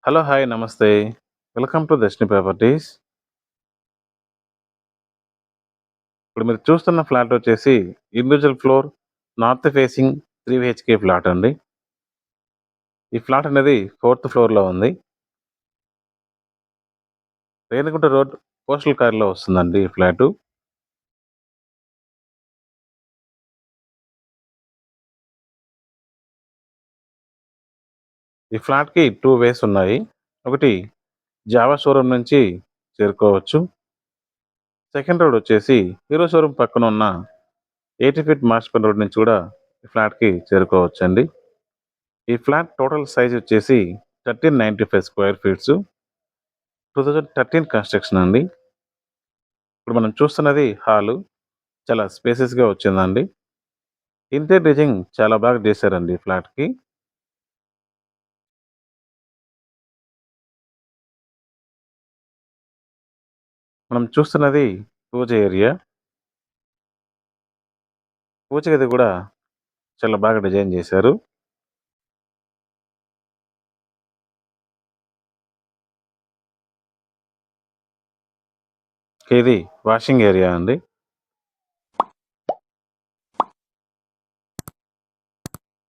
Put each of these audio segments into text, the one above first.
Hello! Hi! నమస్తే. Welcome to Darshini properties. ఇప్పుడు మీరు చూస్తున్న ఫ్లాట్ వచ్చేసి individual floor, north facing 3 BHK flat అండి. ఈ ఫ్లాట్ అనేది ఫోర్త్ ఫ్లోర్‌లో ఉంది. రేణిగుంట రోడ్ పోస్టల్ కార్‌లో వస్తుందండి ఈ ఫ్లాటు. ఈ ఫ్లాట్‌కి 2 వేస్ ఉన్నాయి. ఒకటి జావా షోరూమ్ నుంచి చేరుకోవచ్చు. సెకండ్ రోడ్ వచ్చేసి హీరో షోరూమ్ పక్కన ఉన్న 80 ఫీట్ మార్చుపల్లి రోడ్ నుంచి కూడా ఈ ఫ్లాట్‌కి చేరుకోవచ్చండి. ఈ ఫ్లాట్ టోటల్ సైజ్ వచ్చేసి 1395 స్క్వేర్ ఫీట్సు. 2013 కన్‌స్ట్రక్షన్ అండి. ఇప్పుడు మనం చూస్తున్నది హాలు. చాలా స్పేసియస్‌గా వచ్చిందండి. ఇంటీరియర్ డిజైన్ చాలా బాగా చేశారండి ఈ ఫ్లాట్‌కి. మనం చూస్తున్నది పూజ ఏరియా. పూజ గది కూడా చాలా బాగా డిజైన్ చేశారు. ఇది వాషింగ్ ఏరియా అండి.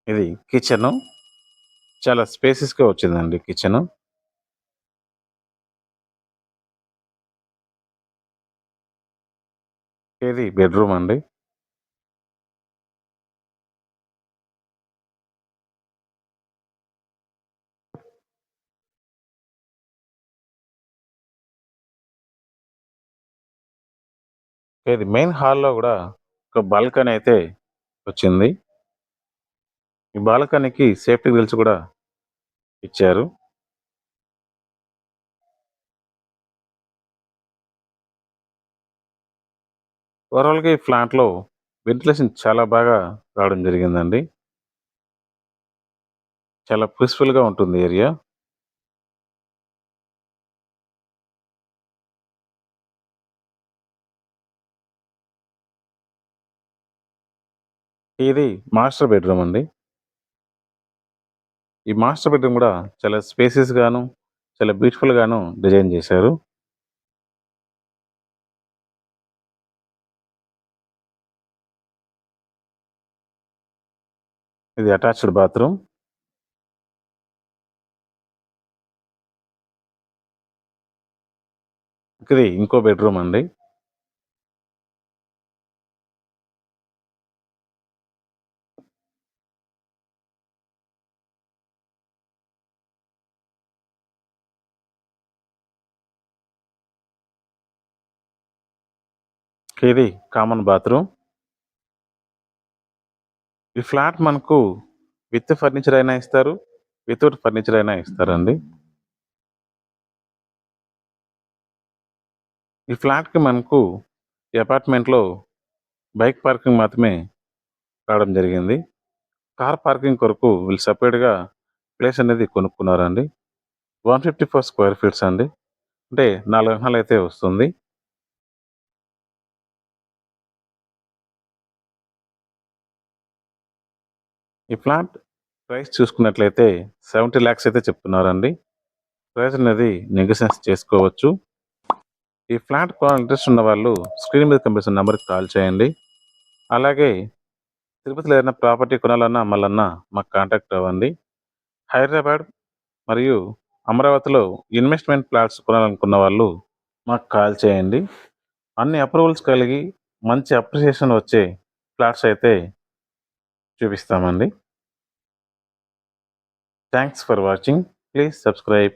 ఇది కిచెను. చాలా స్పేసియస్‌గా వచ్చిందండి కిచెను. ఇది బెడ్‌రూమ్ అండి. ఇది మెయిన్ హాల్‌లో కూడా ఒక బాల్కనీ అయితే వచ్చింది. ఈ బాల్కనీకి సేఫ్టీ గ్రిల్స్ కూడా ఇచ్చారు. ఓవరాల్‌గా ఈ ఫ్లాట్‌లో వెంటిలేషన్ చాలా బాగా రావడం జరిగిందండి. చాలా పీస్‌ఫుల్‌గా ఉంటుంది ఏరియా. ఇది మాస్టర్ బెడ్‌రూమ్ అండి. ఈ మాస్టర్ బెడ్‌రూమ్ గూడా చాలా స్పేసియస్‌గాను, చాలా బ్యూటిఫుల్‌గాను డిజైన్ జేశారు. ఇది అటాచ్డ్ బాత్రూమ్. ఇది ఇంకో బెడ్‌రూమ్ అండి. ఇది కామన్ బాత్రూమ్. ఈ ఫ్లాట్ మనకు విత్ ఫర్నిచర్ అయినా ఇస్తారు. వితౌట్ ఫర్నిచర్ అయినా ఇస్తారండి. ఈ ఫ్లాట్‌కి మనకు ఈ అపార్ట్‌మెంట్‌లో బైక్ పార్కింగ్ మాత్రమే రావడం జరిగింది. కార్ పార్కింగ్ కొరకు వీళ్ళు సెపరేట్‌గా ప్లేస్ అనేది కొనుక్కున్నారండి. 154 స్క్వేర్ ఫీట్స్ అండి. అంటే 4 అంకణాలయితే వస్తుంది. ఈ ఫ్లాట్ ప్రైస్ చూసుకున్నట్లయితే 70 లాక్స్ అయితే చెప్తున్నారండి. ప్రైస్ అనేది నెగోషియేట్ చేసుకోవచ్చు. ఈ ఫ్లాట్ కొనాలని ఇంట్రెస్ట్ ఉన్న వాళ్ళు స్క్రీన్ మీద కనిపిస్తున్న నంబర్‌కి కాల్ చేయండి. అలాగే తిరుపతిలో ఏదైనా ప్రాపర్టీ కొనాలన్నా, అమ్మాలన్నా మాకు కాంటాక్ట్ అవ్వండి. హైదరాబాద్ మరియు అమరావతిలో ఇన్వెస్ట్‌మెంట్ ప్లాట్స్ కొనాలనుకున్న వాళ్ళు మాకు కాల్ చేయండి. అన్ని అప్రూవల్స్ కలిగి మంచి అప్రిసియేషన్ వచ్చే ఫ్లాట్స్ అయితే చూపిస్తామండి. Thanks for watching. Please subscribe.